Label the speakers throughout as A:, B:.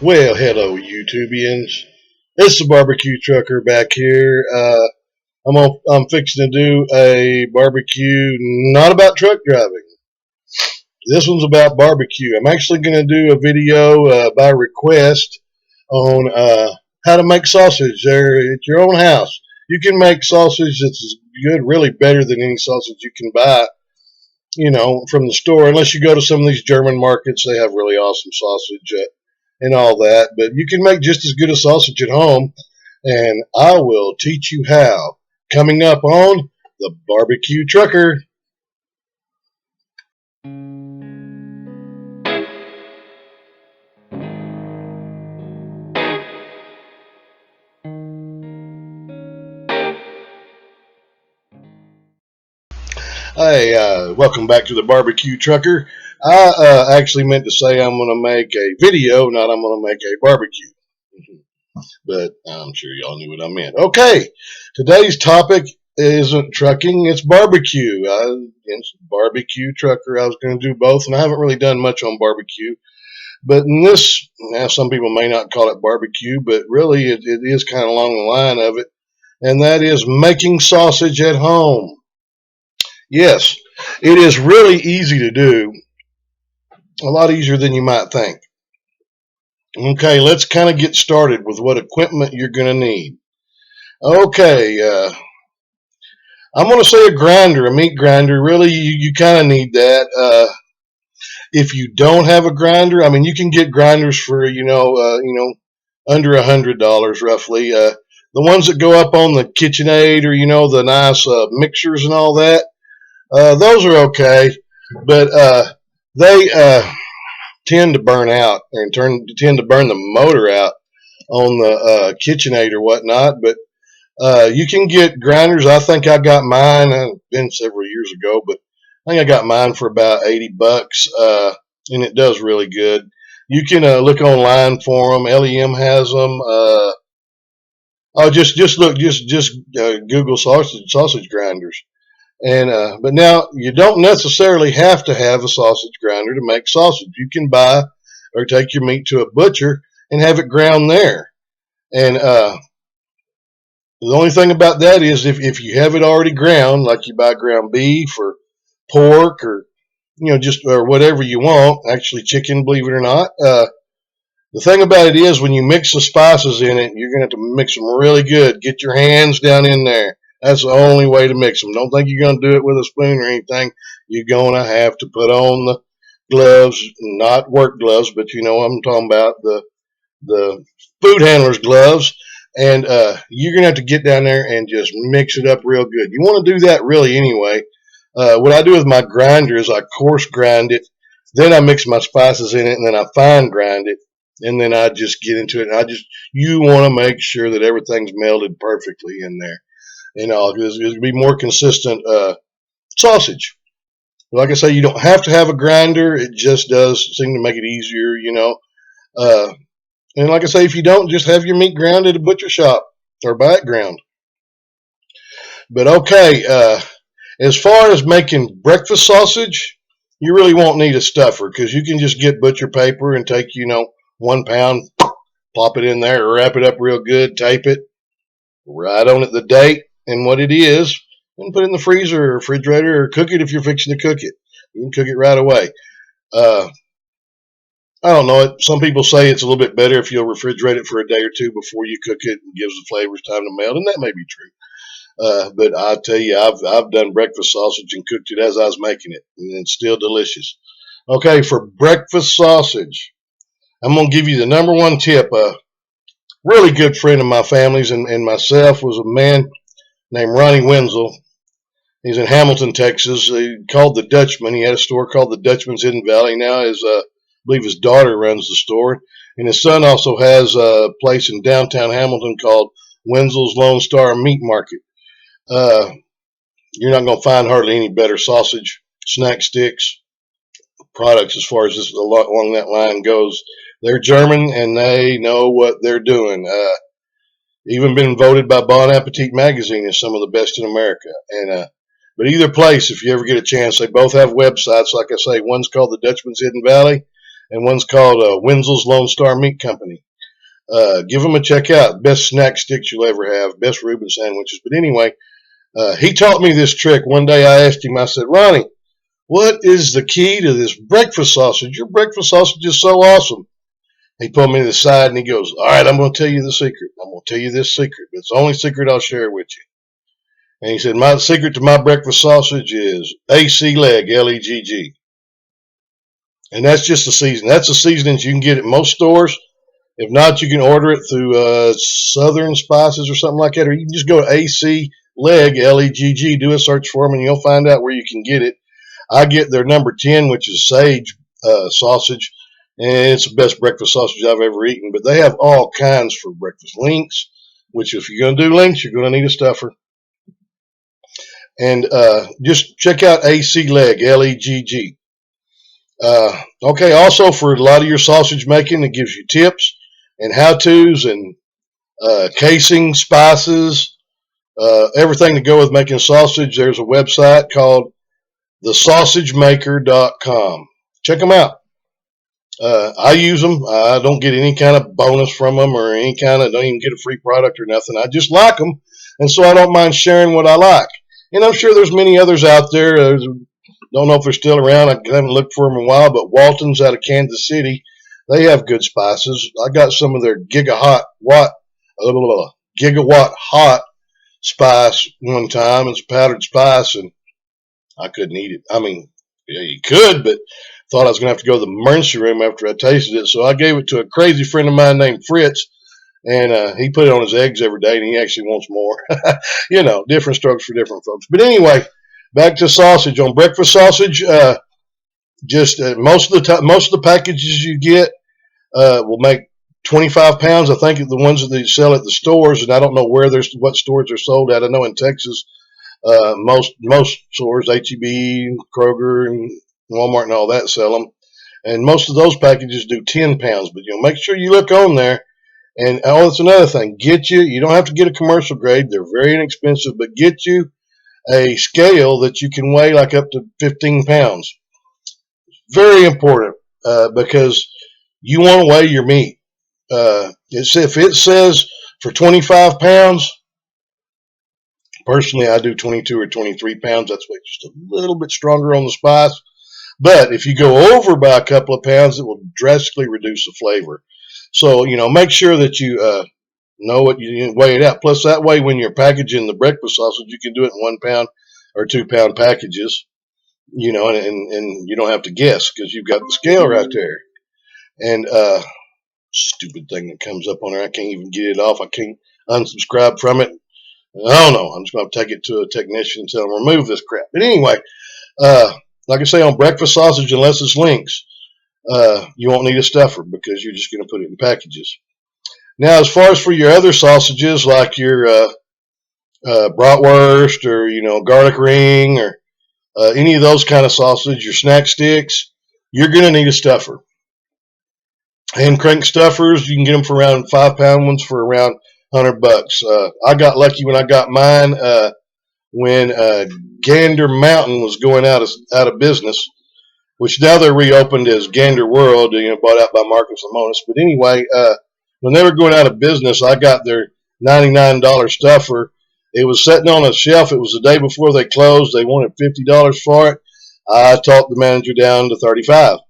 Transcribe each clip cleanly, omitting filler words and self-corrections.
A: Well, hello, YouTubians. It's the barbecue trucker back here. I'm fixing to do a barbecue, not about truck driving. This one's about barbecue. I'm actually going to do a video by request on how to make sausage there at your own house. You can make sausage that's good, really better than any sausage you can buy, from the store. Unless you go to some of these German markets, they have really awesome sausage. And all that, but you can make just as good a sausage at home, and I will teach you how. Coming up on the Barbecue Trucker. Hey, welcome back to the Barbecue Trucker. I actually meant to say I'm going to make a video, not I'm going to make a barbecue. But I'm sure y'all knew what I meant. Okay, today's topic isn't trucking, it's barbecue. It's barbecue trucker. I was going to do both, and I haven't really done much on barbecue. But in this, now some people may not call it barbecue, but really it is kind of along the line of it, and that is making sausage at home. Yes, it is really easy to do, a lot easier than you might think. Okay, let's kind of get started with what equipment you're going to need. Okay, I'm going to say a grinder, a meat grinder. Really, you kind of need that. If you don't have a grinder, I mean, you can get grinders for under $100 roughly. The ones that go up on the KitchenAid, or the nice mixers and all that, those are okay, but they tend to burn out and tend to burn the motor out on the KitchenAid or whatnot. But you can get grinders. I think I got mine. It's been several years ago, but I think I got mine for about $80, and it does really good. You can look online for them. LEM has them. Just Google sausage grinders. And but now you don't necessarily have to have a sausage grinder to make sausage. You can buy or take your meat to a butcher and have it ground there. And the only thing about that is if you have it already ground, like you buy ground beef or pork, or just or whatever you want, actually chicken, believe it or not. The thing about it is when you mix the spices in it, you're going to have to mix them really good. Get your hands down in there. That's the only way to mix them. Don't think you're going to do it with a spoon or anything. You're going to have to put on the gloves, not work gloves, but you know what I'm talking about, the food handler's gloves. And you're going to have to get down there and just mix it up real good. You want to do that really anyway. What I do with my grinder is I coarse grind it, then I mix my spices in it, and then I fine grind it, and then I just get into it. And you want to make sure that everything's melded perfectly in there. It'll be more consistent sausage. Like I say, you don't have to have a grinder. It just does seem to make it easier, And like I say, if you don't, just have your meat ground at a butcher shop or buy it ground. But okay, as far as making breakfast sausage, you really won't need a stuffer, because you can just get butcher paper and take, 1 pound, plop it in there, wrap it up real good, tape it, write on it the date and what it is, and put it in the freezer or refrigerator, or cook it if you're fixing to cook it. You can cook it right away. I don't know. Some people say it's a little bit better if you'll refrigerate it for a day or two before you cook it, and gives the flavors time to meld, and that may be true. But I tell you, I've done breakfast sausage and cooked it as I was making it, and it's still delicious. Okay, for breakfast sausage, I'm going to give you the number one tip. A really good friend of my family's and myself was a man named Ronnie Wenzel. He's in Hamilton, Texas. He called the Dutchman. He had a store called the Dutchman's Hidden Valley. Now I believe his daughter runs the store, and his son also has a place in downtown Hamilton called Wenzel's Lone Star Meat Market. You're not going to find hardly any better sausage, snack sticks, products as far as this along that line goes. They're German, and they know what they're doing. Even been voted by Bon Appetit magazine as some of the best in America. And but either place, if you ever get a chance, they both have websites. Like I say, one's called the Dutchman's Hidden Valley, and one's called Wenzel's Lone Star Meat Company. Give them a check out. Best snack sticks you'll ever have. Best Reuben sandwiches. But anyway, he taught me this trick. One day I asked him, I said, Ronnie, what is the key to this breakfast sausage? Your breakfast sausage is so awesome. He pulled me to the side and he goes, all right, I'm going to tell you the secret. I'm going to tell you this secret. It's the only secret I'll share with you. And he said, my secret to my breakfast sausage is AC leg, L-E-G-G. And that's just the seasoning. That's the seasoning you can get at most stores. If not, you can order it through Southern Spices or something like that. Or you can just go to AC leg, L-E-G-G, do a search for them, and you'll find out where you can get it. I get their number 10, which is sage sausage, and it's the best breakfast sausage I've ever eaten. But they have all kinds for breakfast. Links, which if you're going to do links, you're going to need a stuffer. And just check out AC leg, L-E-G-G. Okay, also for a lot of your sausage making, it gives you tips and how-tos and casing, spices, everything to go with making sausage. There's a website called thesausagemaker.com. Check them out. I use them. I don't get any kind of bonus from them or any kind of, don't even get a free product or nothing. I just like them, and so I don't mind sharing what I like. And I'm sure there's many others out there. Don't know if they're still around. I haven't looked for them in a while, but Walton's out of Kansas City, they have good spices. I got some of their gigawatt hot spice one time. It's powdered spice, and I couldn't eat it. I mean, yeah, you could, but thought I was going to have to go to the emergency room after I tasted it. So I gave it to a crazy friend of mine named Fritz, and he put it on his eggs every day, and he actually wants more. You know, different strokes for different folks. But anyway, back to sausage. On breakfast sausage, most of the packages you get will make 25 pounds. I think the ones that they sell at the stores, and I don't know what stores they're sold at. I know in Texas, most stores, H-E-B, Kroger, and Walmart, and all that sell them. And most of those packages do 10 pounds. But make sure you look on there. And that's another thing. You don't have to get a commercial grade. They're very inexpensive, but get you a scale that you can weigh like up to 15 pounds. Very important because you want to weigh your meat. If it says for 25 pounds, personally I do 22 or 23 pounds. That's just a little bit stronger on the spice. But if you go over by a couple of pounds, it will drastically reduce the flavor. So, make sure that you know what you weigh it out. Plus, that way, when you're packaging the breakfast sausage, you can do it in 1 pound or 2 pound packages, and you don't have to guess because you've got the scale right there. And stupid thing that comes up on there, I can't even get it off. I can't unsubscribe from it. I don't know. I'm just going to take it to a technician and tell them remove this crap. But anyway, like I say, on breakfast sausage, unless it's links, you won't need a stuffer because you're just going to put it in packages. Now, as far as for your other sausages, like your bratwurst or garlic ring or any of those kind of sausage, your snack sticks, you're going to need a stuffer. Hand crank stuffers, you can get them for around 5 pound ones for around $100. I got lucky when I got mine when Gander Mountain was going out of business, which now they're reopened as Gander World, bought out by Marcus Lemonis. But anyway, when they were going out of business, I got their $99 stuffer. It was sitting on a shelf. It was the day before they closed. They wanted $50 for it. I talked the manager down to $35.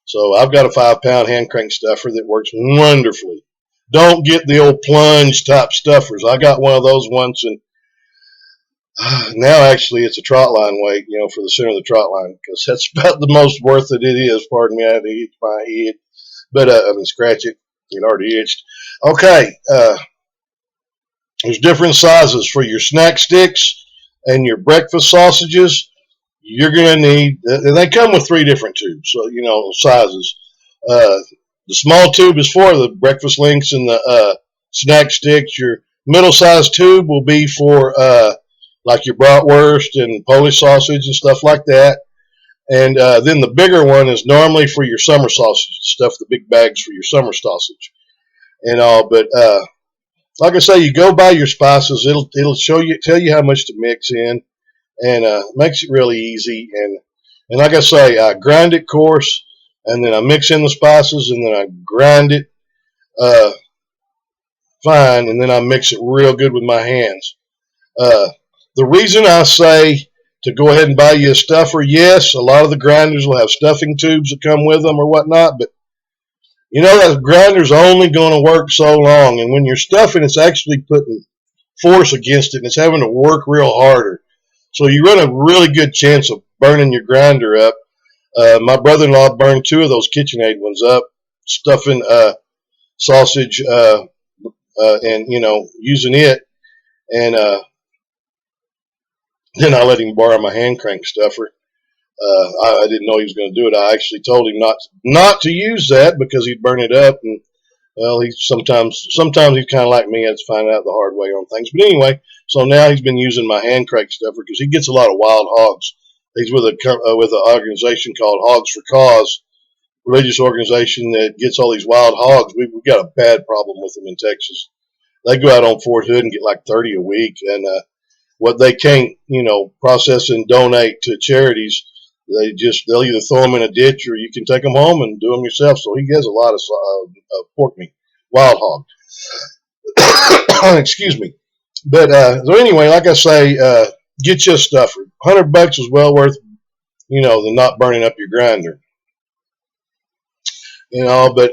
A: So I've got a 5 pound hand crank stuffer that works wonderfully. Don't get the old plunge type stuffers. I got one of those once, and now actually it's a trot line weight, for the center of the trot line, because that's about the most worth it is. Pardon me, I had to itch my head, but scratch it. It already itched. Okay, there's different sizes for your snack sticks and your breakfast sausages. You're going to need, and they come with 3 different tubes, so sizes. The small tube is for the breakfast links and the snack sticks. Your middle-sized tube will be for like your bratwurst and Polish sausage and stuff like that. And then the bigger one is normally for your summer sausage stuff, the big bags for your summer sausage and all. But like I say, you go buy your spices. It'll tell you how much to mix in, and makes it really easy. And like I say, grind it coarse and then I mix in the spices, and then I grind it fine, and then I mix it real good with my hands. Uh, the reason I say to go ahead and buy you a stuffer, yes, a lot of the grinders will have stuffing tubes that come with them or whatnot, but you know that grinder's only going to work so long, and when you're stuffing, it's actually putting force against it, and it's having to work real harder. So you run a really good chance of burning your grinder up. My brother-in-law burned 2 of those KitchenAid ones up, stuffing sausage and using it, and then I let him borrow my hand crank stuffer. I didn't know he was going to do it. I actually told him not to use that because he'd burn it up, and well, he sometimes he's kind of like me. I had to find out the hard way on things. But anyway, so now he's been using my hand crank stuffer because he gets a lot of wild hogs. He's with an organization called Hogs for Cause, religious organization that gets all these wild hogs. We've got a bad problem with them in Texas. They go out on Fort Hood and get like 30 a week, and what they can't, process and donate to charities, they'll either throw them in a ditch or you can take them home and do them yourself. So he has a lot of pork meat, wild hog. Excuse me. But so anyway, like I say, get you a stuffer. $100 is well worth, the not burning up your grinder. But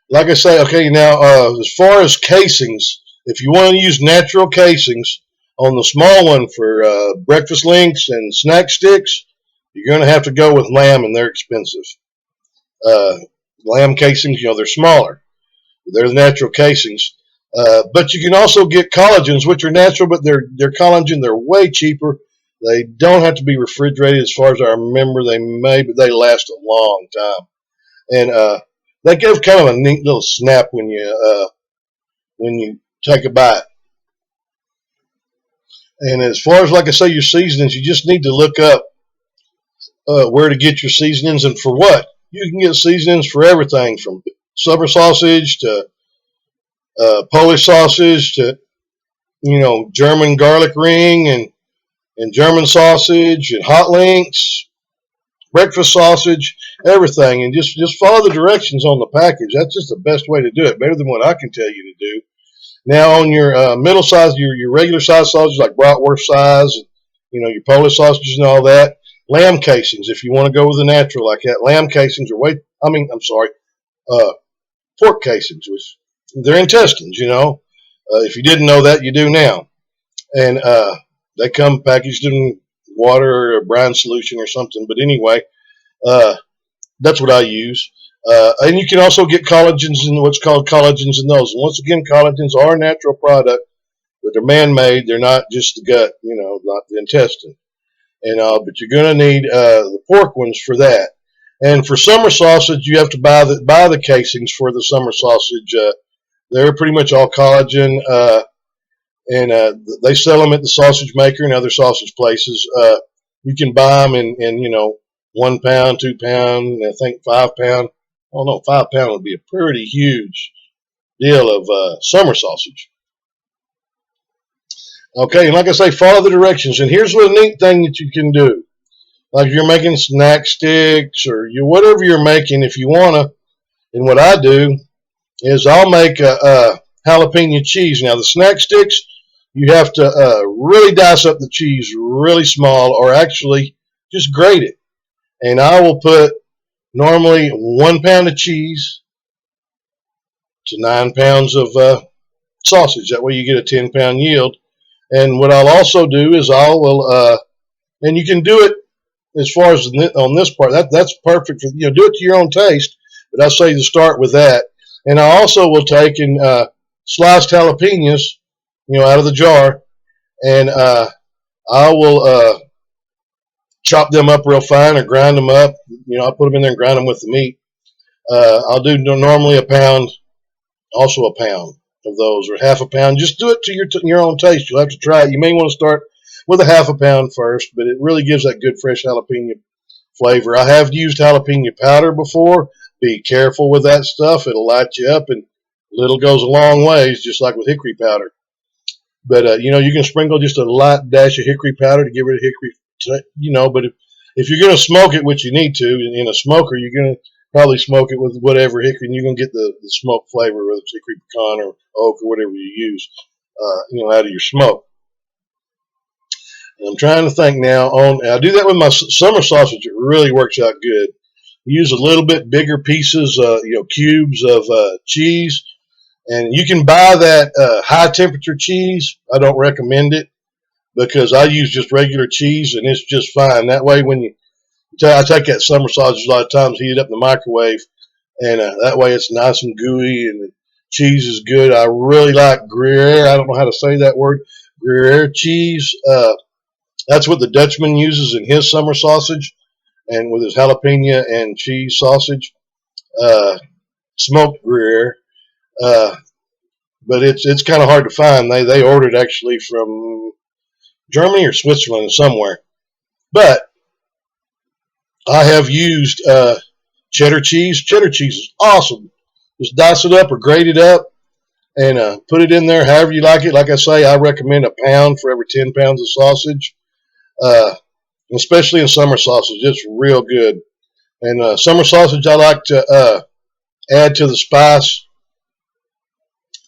A: like I say, okay, now as far as casings, if you want to use natural casings on the small one for breakfast links and snack sticks, you're going to have to go with lamb, and they're expensive. Lamb casings, they're smaller. They're the natural casings. But you can also get collagens, which are natural, but they're collagen. They're way cheaper. They don't have to be refrigerated, as far as I remember. They may, but they last a long time. And they give kind of a neat little snap when you take a bite. And as far as, like I say, your seasonings, you just need to look up where to get your seasonings and for what. You can get seasonings for everything from summer sausage to Polish sausage to, German garlic ring and German sausage and hot links, breakfast sausage, everything. And just follow the directions on the package. That's just the best way to do it, better than what I can tell you to do. Now, on your middle size, your regular size sausage, like bratwurst size, your Polish sausages and all that, lamb casings, if you want to go with the natural like that, lamb casings are pork casings, which they're intestines, if you didn't know that, you do now. And they come packaged in water or a brine solution or something. But anyway, that's what I use. And you can also get collagens in what's called collagens in those. And once again, collagens are a natural product, but they're man-made. They're not just the gut, not the intestine. And but you're going to need the pork ones for that. And for summer sausage, you have to buy the casings for the summer sausage. They're pretty much all collagen, and they sell them at the sausage maker and other sausage places. You can buy them in 1 pound, 2 pound, I think 5 pound. Oh no, 5 pound would be a pretty huge deal of summer sausage. Okay, and like I say, follow the directions. And here's a neat thing that you can do. Like if you're making snack sticks or whatever you're making, if you want to, and what I do is I'll make a jalapeno cheese. Now the snack sticks, you have to really dice up the cheese really small, or actually just grate it. And I will put normally 1 pound of cheese to 9 pounds of sausage. That way you get a 10-pound yield. And what I'll also do is and you can do it as far as on this part. That's perfect for, do it to your own taste. But I say to start with that. And I also will take and sliced jalapenos, out of the jar, and I will chop them up real fine or grind them up. I'll put them in there and grind them with the meat. I'll do normally a pound, also a pound of those, or half a pound. Just do it to your own taste. You'll have to try it. You may want to start with a half a pound first, but it really gives that good fresh jalapeno flavor. I have used jalapeno powder before. Be careful with that stuff. It'll light you up, and little goes a long ways, just like with hickory powder. But, you can sprinkle just a light dash of hickory powder to give it a hickory, but if you're going to smoke it, which you need to, in a smoker, you're going to Probably smoke it with whatever hickory, and you're gonna get the smoke flavor, whether it's hickory pecan or oak or whatever you use, out of your smoke. And I'm trying to think now. I do that with my summer sausage. It really works out good. Use a little bit bigger pieces, cubes of cheese, and you can buy that high temperature cheese. I don't recommend it because I use just regular cheese, and it's just fine. That way, I take that summer sausage a lot of times, heat it up in the microwave, and that way it's nice and gooey, and the cheese is good. I really like Gruyere. I don't know how to say that word. Gruyere cheese. That's what the Dutchman uses in his summer sausage, and with his jalapeno and cheese sausage, smoked Gruyere. But it's kind of hard to find. They ordered actually from Germany or Switzerland somewhere. But I have used cheddar cheese. Cheddar cheese is awesome. Just dice it up or grate it up and put it in there however you like it. Like I say, I recommend a pound for every 10 pounds of sausage, especially in summer sausage. It's real good. And summer sausage, I like to add to the spice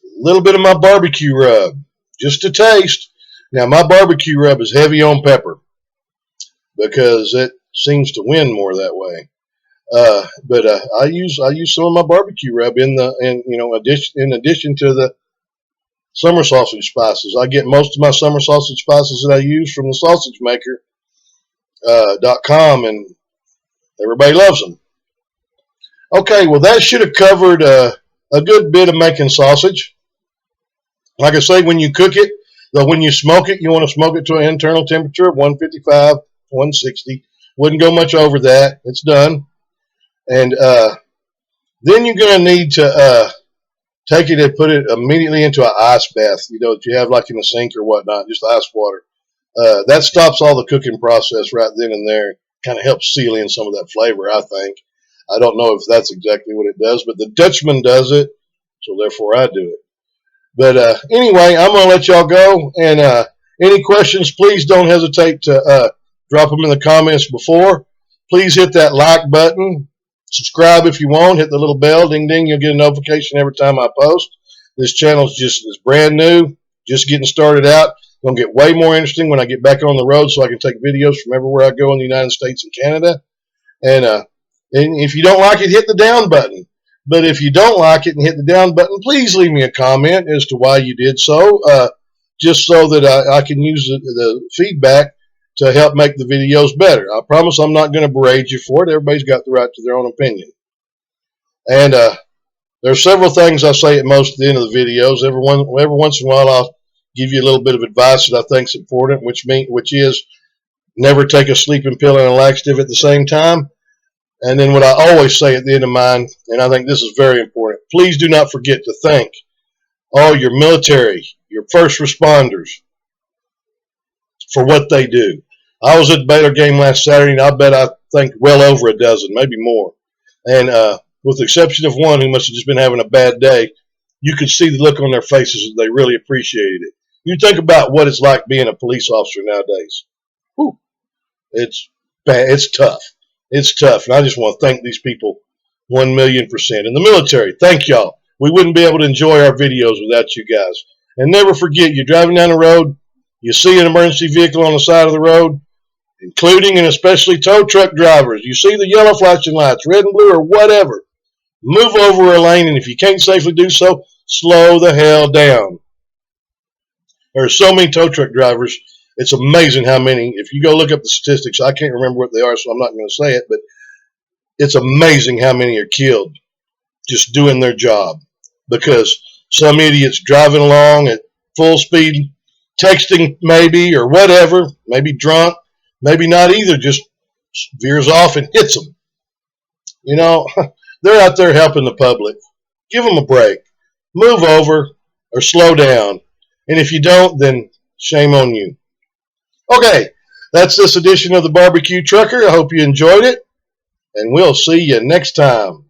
A: a little bit of my barbecue rub, just to taste. Now, my barbecue rub is heavy on pepper because it seems to win more that way. But I use some of my barbecue rub in addition to the summer sausage spices. I get most of my summer sausage spices that I use from the sausage maker .com, and everybody loves them. Okay, well that should have covered a good bit of making sausage. Like I say, when you cook it, though, when you smoke it, you want to smoke it to an internal temperature of 155, 160. Wouldn't go much over that. It's done. And then you're going to need to take it and put it immediately into an ice bath, that you have like in a sink or whatnot, just ice water. That stops all the cooking process right then and there. Kind of helps seal in some of that flavor, I think. I don't know if that's exactly what it does, but the Dutchman does it, so therefore I do it. But anyway, I'm going to let y'all go. And any questions, please don't hesitate to drop them in the comments before. Please hit that like button. Subscribe if you want. Hit the little bell. Ding, ding. You'll get a notification every time I post. This channel is brand new, just getting started out. It's going to get way more interesting when I get back on the road so I can take videos from everywhere I go in the United States and Canada. And if you don't like it, hit the down button. But if you don't like it and hit the down button, please leave me a comment as to why you did so, just so that I can use the feedback to help make the videos better. I promise I'm not going to berate you for it. Everybody's got the right to their own opinion. And there are several things I say at most at the end of the videos. Every once in a while I'll give you a little bit of advice that I think is important, which is never take a sleeping pill and a laxative at the same time. And then what I always say at the end of mine, and I think this is very important, please do not forget to thank all your military, your first responders, for what they do. I was at the Baylor game last Saturday, and I think well over a dozen, maybe more. And with the exception of one who must have just been having a bad day, you could see the look on their faces that they really appreciated it. You think about what it's like being a police officer nowadays. Whew. It's bad. It's tough. It's tough, and I just want to thank these people 1,000,000%. And the military, thank y'all. We wouldn't be able to enjoy our videos without you guys. And never forget, you're driving down the road, you see an emergency vehicle on the side of the road, including and especially tow truck drivers. You see the yellow flashing lights, red and blue or whatever. Move over a lane, and if you can't safely do so, slow the hell down. There are so many tow truck drivers. It's amazing how many. If you go look up the statistics, I can't remember what they are, so I'm not going to say it, but it's amazing how many are killed just doing their job because some idiot's driving along at full speed, texting maybe or whatever, maybe drunk, maybe not either, just veers off and hits them. They're out there helping the public. Give them a break. Move over or slow down. And if you don't, then shame on you. Okay, that's this edition of the Barbecue Trucker. I hope you enjoyed it, and we'll see you next time.